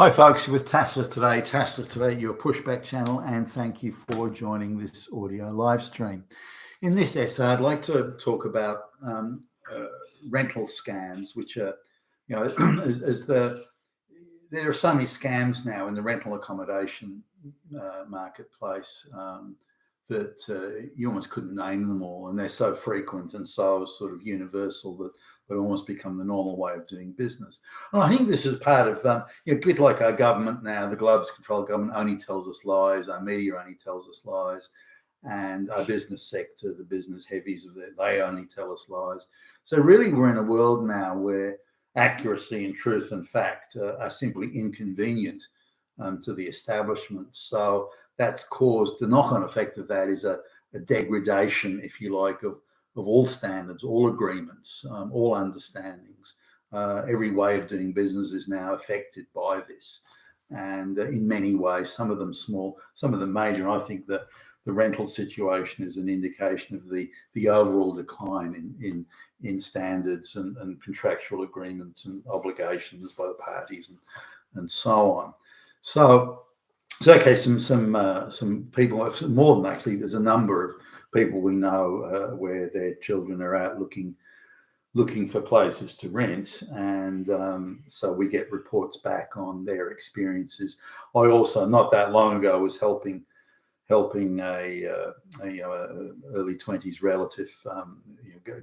Hi folks, with Tasla today, your pushback channel, and thank you for joining this audio live stream. In this essay, I'd like to talk about rental scams, which are, there are so many scams now in the rental accommodation marketplace that you almost couldn't name them all, and they're so frequent and so sort of universal that they almost become the normal way of doing business. And I think this is part of, a bit like our government now. The Globes controlled government only tells us lies, our media only tells us lies, and our business sector, the business heavies of it, they only tell us lies. So really we're in a world now where accuracy and truth and fact are simply inconvenient to the establishment. So that's caused, the knock-on effect of that is a degradation, if you like, of all standards, all agreements, all understandings. Every way of doing business is now affected by this. And in many ways, some of them small, some of them major. And I think that the rental situation is an indication of the overall decline in standards and contractual agreements and obligations by the parties and so on. So okay, some people, more than actually, there's a number of people we know where their children are out looking for places to rent, and so we get reports back on their experiences. I also, not that long ago, was helping a early 20s relative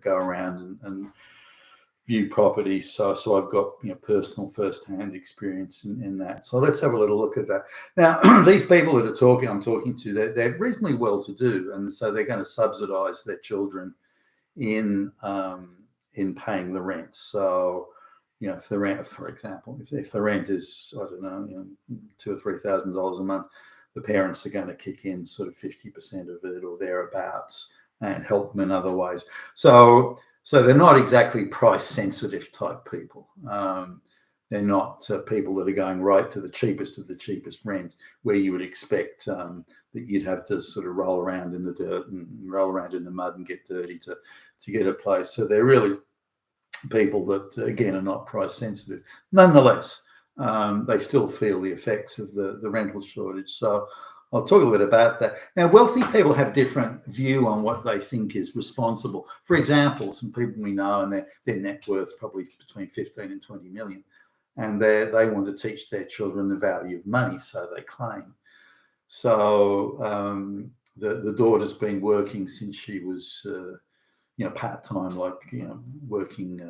go around and view properties. So I've got personal first-hand experience in that. So let's have a little look at that. Now, these people that I'm talking to, they're reasonably well-to-do, and so they're going to subsidise their children in paying the rent. So if the rent, for example, if the rent is, I don't know, $2,000 or $3,000 a month, the parents are going to kick in sort of 50% of it or thereabouts and help them in other ways. So they're not exactly price-sensitive type people. They're not people that are going right to the cheapest of the cheapest rent, where you would expect that you'd have to sort of roll around in the dirt and roll around in the mud and get dirty to get a place. So they're really people that, again, are not price-sensitive. Nonetheless, they still feel the effects of the rental shortage. So I'll talk a little bit about that. Now, wealthy people have different view on what they think is responsible. For example, some people we know, and their net worth probably between 15 and 20 million, and they want to teach their children the value of money, so they claim. So the daughter's been working since she was, part-time, like, working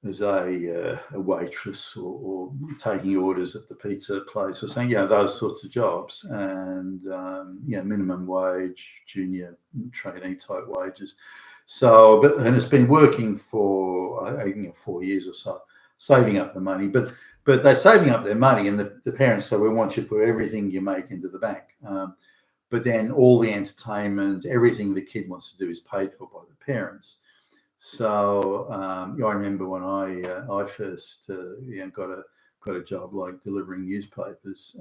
as a waitress or taking orders at the pizza place or something, those sorts of jobs, and minimum wage, junior trainee type wages. So, and it's been working for 4 years or so, saving up the money. But they're saving up their money, and the parents say, we want you to put everything you make into the bank. But then all the entertainment, everything the kid wants to do is paid for by the parents. So I remember when I first got a job like delivering newspapers.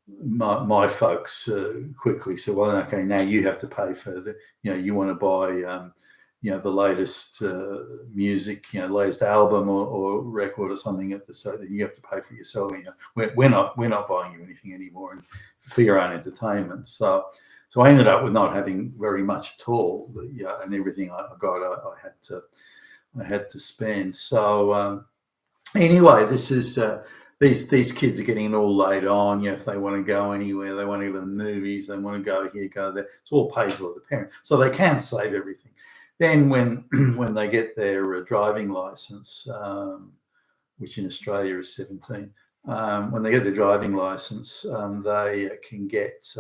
My folks quickly said, "Well, okay, now you have to pay for the you want to buy the latest music, latest album or record or something so that you have to pay for yourself. We're not buying you anything anymore, and for your own entertainment." So I ended up with not having very much at all, and everything I got, I had to spend. So anyway, this is these kids are getting it all laid on. If they want to go anywhere, they want to go to the movies, they want to go here, go there. It's all paid for the parent, so they can save everything. Then when they get their driving license, which in Australia is 17, when they get their driving license, they can get.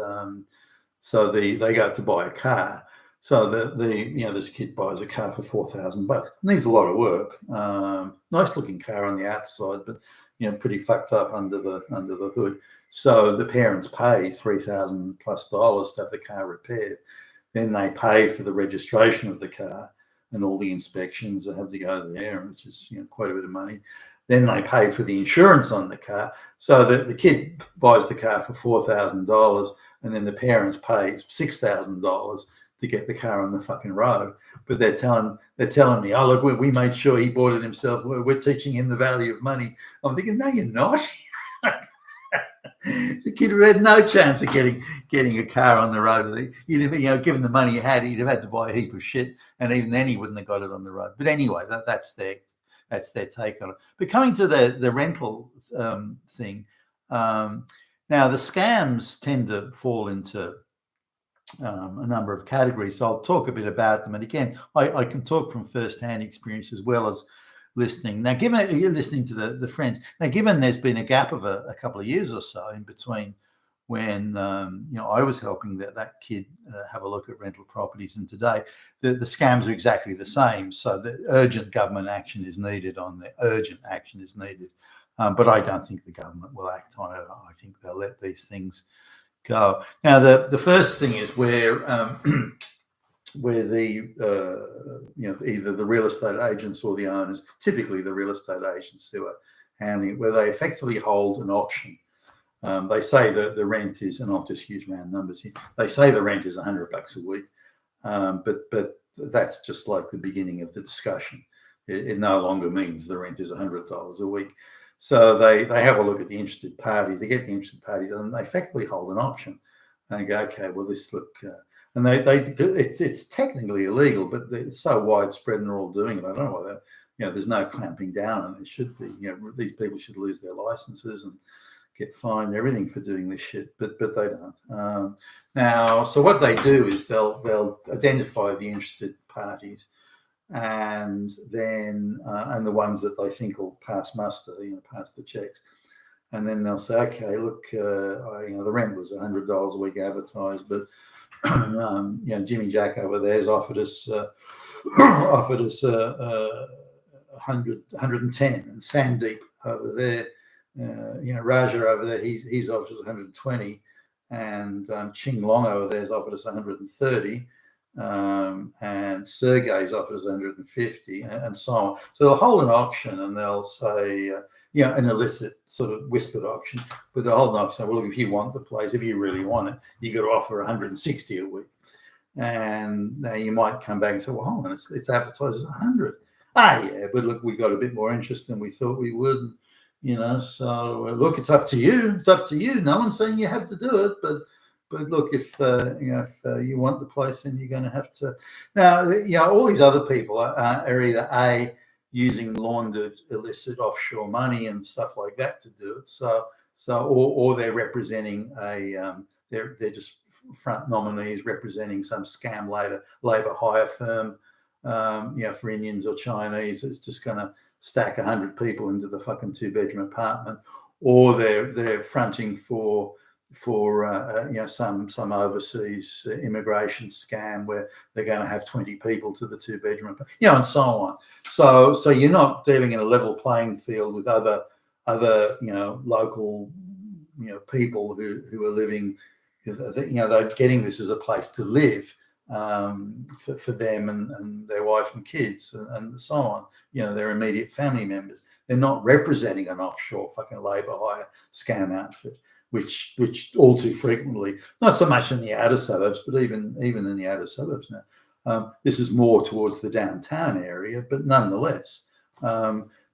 So they go to buy a car. So this kid buys a car for $4,000. Needs a lot of work. Nice looking car on the outside, but pretty fucked up under the hood. So the parents pay $3,000+ to have the car repaired. Then they pay for the registration of the car and all the inspections that have to go there, which is quite a bit of money. Then they pay for the insurance on the car. So the kid buys the car for $4,000. And then the parents pay $6,000 to get the car on the fucking road. But they're telling me, oh look, we made sure he bought it himself. We're teaching him the value of money. I'm thinking, no, you're not. The kid had no chance of getting a car on the road. Given the money he had, he'd have had to buy a heap of shit, and even then he wouldn't have got it on the road. But anyway, that's their take on it. But coming to the rental thing, now the scams tend to fall into a number of categories. So I'll talk a bit about them. And again, I can talk from first-hand experience as well as listening. Now, given you're listening to the friends, now given there's been a gap of a couple of years or so in between when I was helping that kid have a look at rental properties, and today the scams are exactly the same. So the urgent government action is needed on the urgent action is needed. But I don't think the government will act on it. I think they'll let these things go. Now, the first thing is where the either the real estate agents or the owners, typically the real estate agents who are handling it, where they effectively hold an auction. They say that the rent is, and I'll just use round numbers here. They say the rent is $100 a week, but that's just like the beginning of the discussion. It no longer means the rent is $100 a week. So they have a look at the interested parties. They get the interested parties, and they effectively hold an auction. And they go, okay, well, this look, and it's technically illegal, but it's so widespread, and they're all doing it. I don't know why that. There's no clamping down on it. It should be. These people should lose their licenses and get fined, everything for doing this shit, but they don't. Now, so what they do is they'll identify the interested parties, and then and the ones that they think will pass muster, pass the checks, and then they'll say, okay, look, the rent was $100 a week advertised, but Jimmy Jack over there's offered us 110, and Sandeep over there, Raja over there, he's offered us 120, and Ching Long over there's offered us 130. And Sergey's offered us 150, and so on. So they'll hold an auction, and they'll say, an illicit sort of whispered auction, but they'll hold an auction. Well, look, if you want the place, if you really want it, you got to offer 160 a week. And now you might come back and say, well, hold on, it's advertised as 100. Yeah, but look, we got a bit more interest than we thought we would. So look, it's up to you. It's up to you. No one's saying you have to do it, but look, if you want the place, then you're going to have to. Now, all these other people are either using laundered illicit offshore money and stuff like that to do it. Or they're representing they're just front nominees representing some scam labor hire firm. For Indians or Chinese, it's just going to stack 100 people into the fucking 2-bedroom apartment, or they're fronting for some overseas immigration scam where they're going to have 20 people to the 2-bedroom, and so on. So you're not dealing in a level playing field with other local people who are living. They're getting this as a place to live for them and their wife and kids and so on. Their immediate family members. They're not representing an offshore fucking labor hire scam outfit, which all too frequently, not so much in the outer suburbs, but even in the outer suburbs now. This is more towards the downtown area, but nonetheless,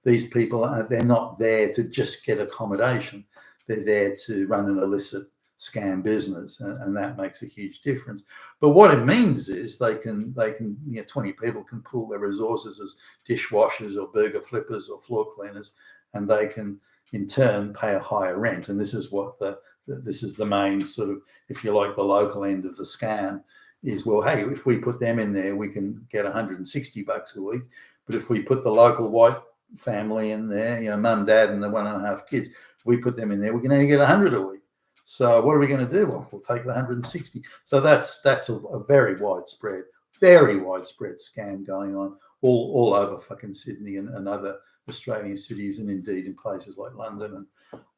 these people they're not there to just get accommodation. They're there to run an illicit scam business, and that makes a huge difference. But what it means is they can 20 people can pool their resources as dishwashers or burger flippers or floor cleaners, and they can in turn pay a higher rent. And this is what this is the main sort of, if you like, the local end of the scam is, well, hey, if we put them in there, we can get $160 a week. But if we put the local white family in there, mum, dad, and the 1.5 kids, if we put them in there, we can only get 100 a week. So what are we going to do? Well, we'll take the 160. So that's a very widespread scam going on all over fucking Sydney and other Australian cities, and indeed in places like London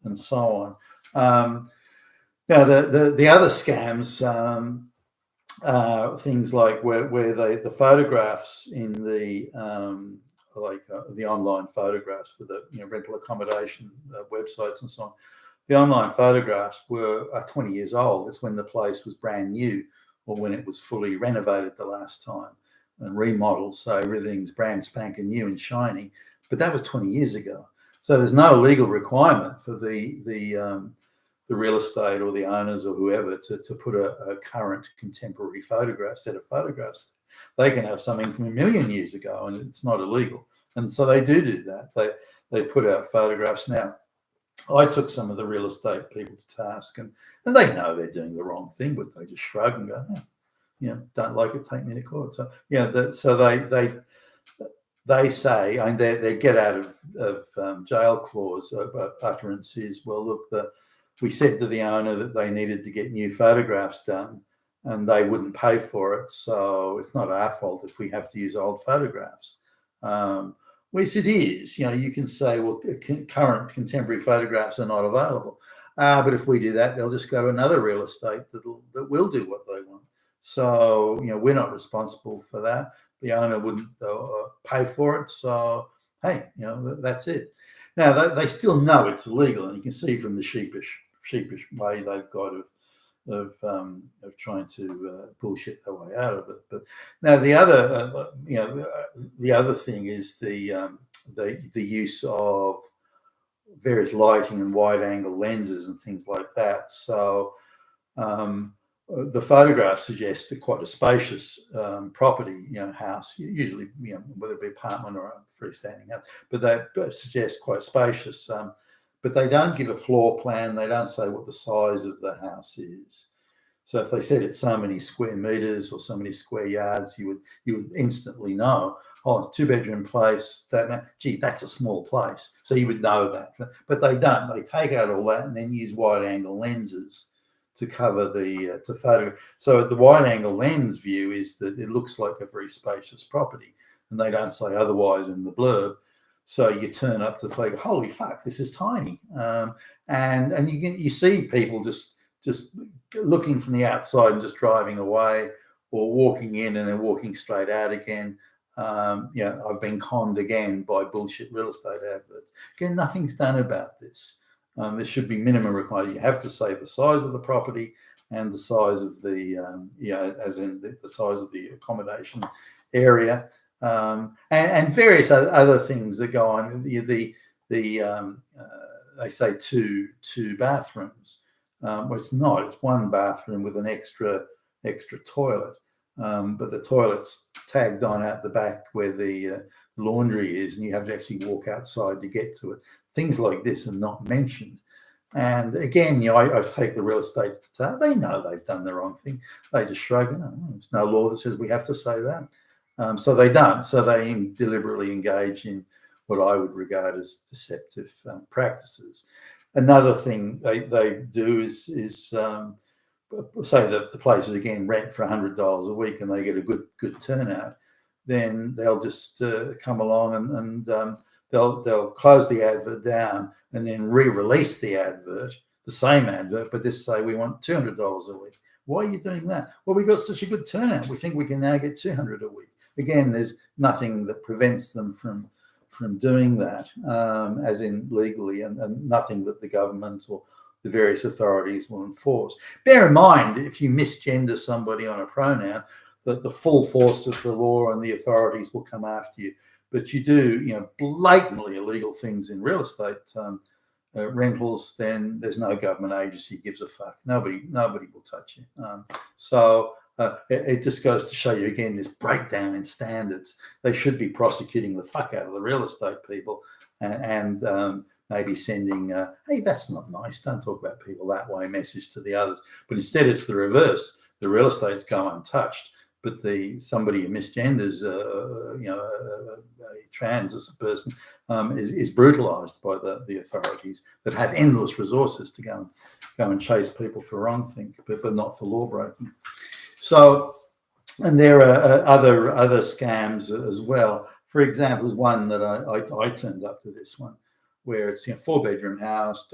and so on. Now the other scams, things like where the photographs in the the online photographs for the rental accommodation websites and so on. The online photographs are 20 years old. It's when the place was brand new, or when it was fully renovated the last time and remodeled, so everything's brand spanking new and shiny. But that was 20 years ago. So there's no legal requirement for the real estate or the owners or whoever to put a current contemporary set of photographs. They can have something from 1,000,000 years ago and it's not illegal. And so they do that. They put out photographs. Now, I took some of the real estate people to task, and they know they're doing the wrong thing, but they just shrug and go, oh, don't like it, take me to court. So they say, and their get out of jail clause utterance is, well, look, we said to the owner that they needed to get new photographs done, and they wouldn't pay for it, so it's not our fault if we have to use old photographs. Which it is. You can say, well, current contemporary photographs are not available. But if we do that, they'll just go to another real estate that will do what they want. So, we're not responsible for that. The owner wouldn't pay for it. So, hey, that's it. Now, they still know it's illegal, and you can see from the sheepish way they've got of trying to bullshit their way out of it. But now the other thing is the use of various lighting and wide angle lenses and things like that. So the photographs suggest quite a spacious property, house, usually, whether it be apartment or a freestanding house, but they suggest quite spacious. But they don't give a floor plan. They don't say what the size of the house is. So if they said it's so many square meters or so many square yards, you would instantly know, oh, it's a 2-bedroom place. That's a small place. So you would know that. But they don't. They take out all that and then use wide angle lenses to cover to photo. So the wide angle lens view is that it looks like a very spacious property, and they don't say otherwise in the blurb. So you turn up to the place, holy fuck, this is tiny, and you see people just looking from the outside and just driving away, or walking in and then walking straight out again. I've been conned again by bullshit real estate adverts. Again, nothing's done about this. There should be minimum requirements. You have to say the size of the property and the size of the, as in the size of the accommodation area. And various other things that go on. They say two bathrooms. Well, it's not. It's one bathroom with an extra toilet, but the toilet's tagged on out the back where the laundry is, and you have to actually walk outside to get to it. Things like this are not mentioned. And again, I take the real estate to task. They know they've done the wrong thing. They just shrug. There's no law that says we have to say that. So they don't. So they deliberately engage in what I would regard as deceptive practices. Another thing they do is say that the places again rent for $100 a week and they get a good turnout. Then they'll just come along and they'll close the advert down and then re-release the advert, the same advert, but just say we want $200 a week. Why are you doing that? Well, we got such a good turnout. We think we can now get $200 a week. Again, there's nothing that prevents them from doing that, as in legally, and nothing that the government or the various authorities will enforce. Bear in mind, if you misgender somebody on a pronoun, that the full force of the law and the authorities will come after you. But you do, blatantly illegal things in real estate rentals, then there's no government agency gives a fuck. Nobody will touch you. It just goes to show you again this breakdown in standards. They should be prosecuting the fuck out of the real estate people and maybe sending, hey, that's not nice. Don't talk about people that way message to the others. But instead it's the reverse. The real estates go untouched, but somebody who misgenders, a trans person is brutalized by the authorities that have endless resources to go and chase people for wrong thing, but not for law breaking. So, and there are other scams as well. For example, there's one that I turned up to this one, where it's 4-bedroom house,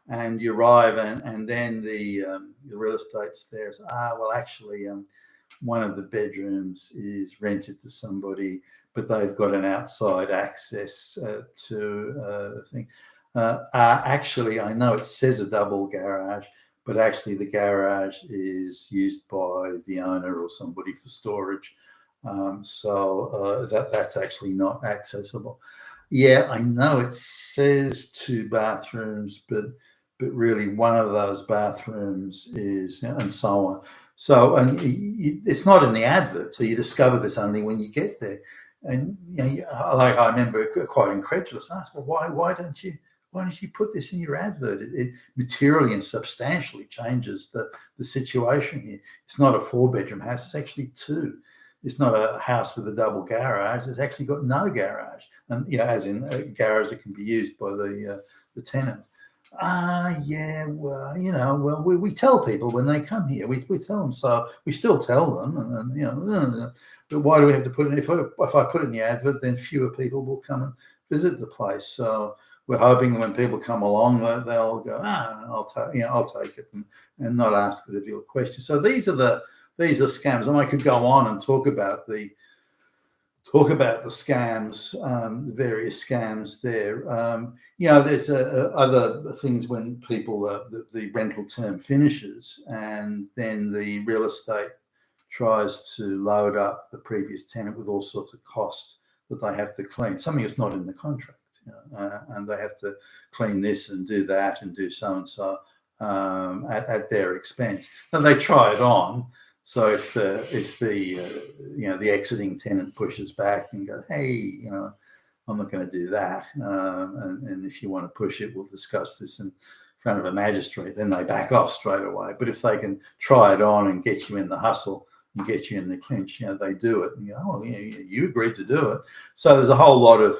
and you arrive and then the real estate's there. So, actually, one of the bedrooms is rented to somebody, but they've got an outside access to the thing. Actually, I know it says a double garage, but actually the garage is used by the owner or somebody for storage. So that's actually not accessible. Yeah, I know it says 2 bathrooms, but really one of those bathrooms is, and so on. So, and it's not in the advert, so you discover this only when you get there. And like I remember quite incredulous, I asked, well, why don't you put this in your advert? It materially and substantially changes the situation here. It's not a 4-bedroom house; it's actually 2. It's not a house with a double garage. It's actually got no garage, and as in a garage that can be used by the tenant. Yeah, well, we tell people when they come here, we tell them, so we still tell them, and but why do we have to put it? If I put it in the advert, then fewer people will come and visit the place. So we're hoping that when people come along, they'll go, I'll take it, and not ask the real questions. So these are scams, and I could go on and talk about the scams, the various scams there. There's other things when people the rental term finishes, and then the real estate tries to load up the previous tenant with all sorts of costs that they have to clean, something that's not in the contract, and they have to clean this and do that and do so and so at their expense. Now they try it on. So if the exiting tenant pushes back and goes, hey, I'm not going to do that, and if you want to push it, we'll discuss this in front of a magistrate, then they back off straight away. But if they can try it on and get you in the hustle and get you in the clinch, they do it. And you go, oh, you agreed to do it. So there's a whole lot of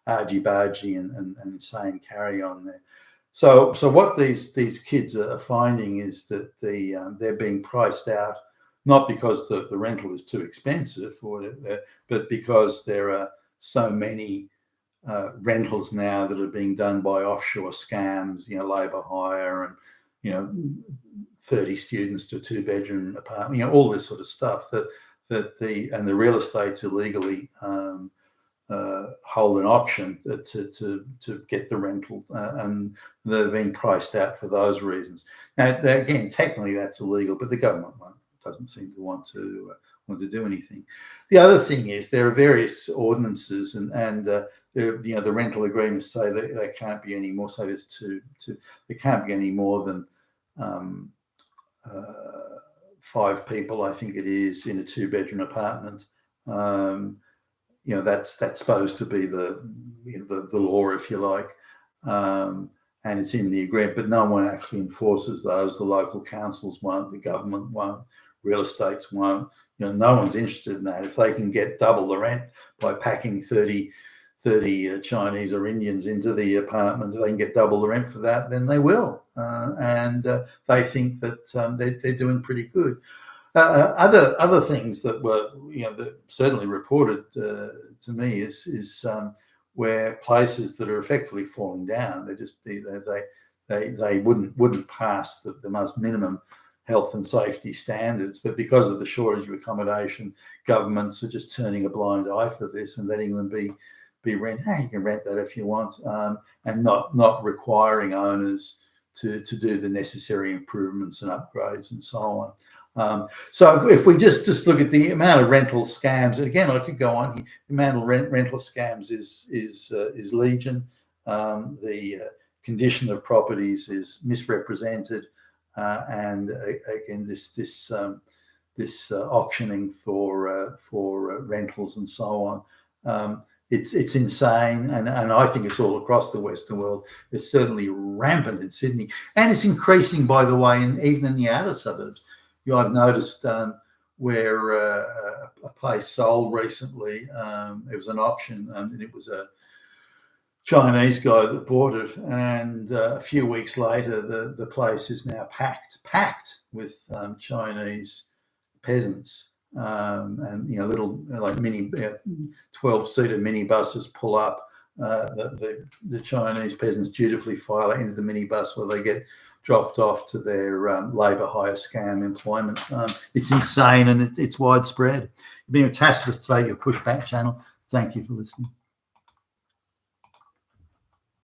argy-bargy and insane carry on there. So what these kids are finding is that they're being priced out, not because the rental is too expensive, but because there are so many rentals now that are being done by offshore scams, labour hire, and 30 students to a 2-bedroom apartment, all this sort of stuff that the real estate's illegally hold an auction to get the rental, and they're being priced out for those reasons. Now, again, technically that's illegal, but the government doesn't seem to want to do anything. The other thing is there are various ordinances, and the rental agreements say that they can't be any more. Say there's two. There can't be any more than 5 people, I think it is, in a 2-bedroom apartment. That's supposed to be the law, if you like, and it's in the agreement, but no one actually enforces those. The local councils won't, the government won't, real estates won't. No one's interested in that. If they can get double the rent by packing 30 Chinese or Indians into the apartment, if they can get double the rent for that, then they will, and they think that they're doing pretty good. Other things that were that certainly reported to me is where places that are effectively falling down, they wouldn't pass the most minimum health and safety standards, but because of the shortage of accommodation, governments are just turning a blind eye for this and letting them be rent. Hey, you can rent that if you want, and not requiring owners to do the necessary improvements and upgrades and so on. So if we just look at the amount of rental scams, and again, I could go on. The amount of rental scams is legion. The condition of properties is misrepresented, and again, this auctioning for rentals and so on. It's insane, and I think it's all across the Western world. It's certainly rampant in Sydney, and it's increasing, by the way, even in the outer suburbs. I've noticed where a place sold recently. It was an auction, and it was a Chinese guy that bought it. And a few weeks later, the place is now packed with Chinese peasants, and little like mini 12-seater minibuses pull up. The Chinese peasants dutifully file into the minibus where they get dropped off to their labour hire scam employment. It's insane, and it's widespread. You've been attached to us today, your Pushback channel. Thank you for listening.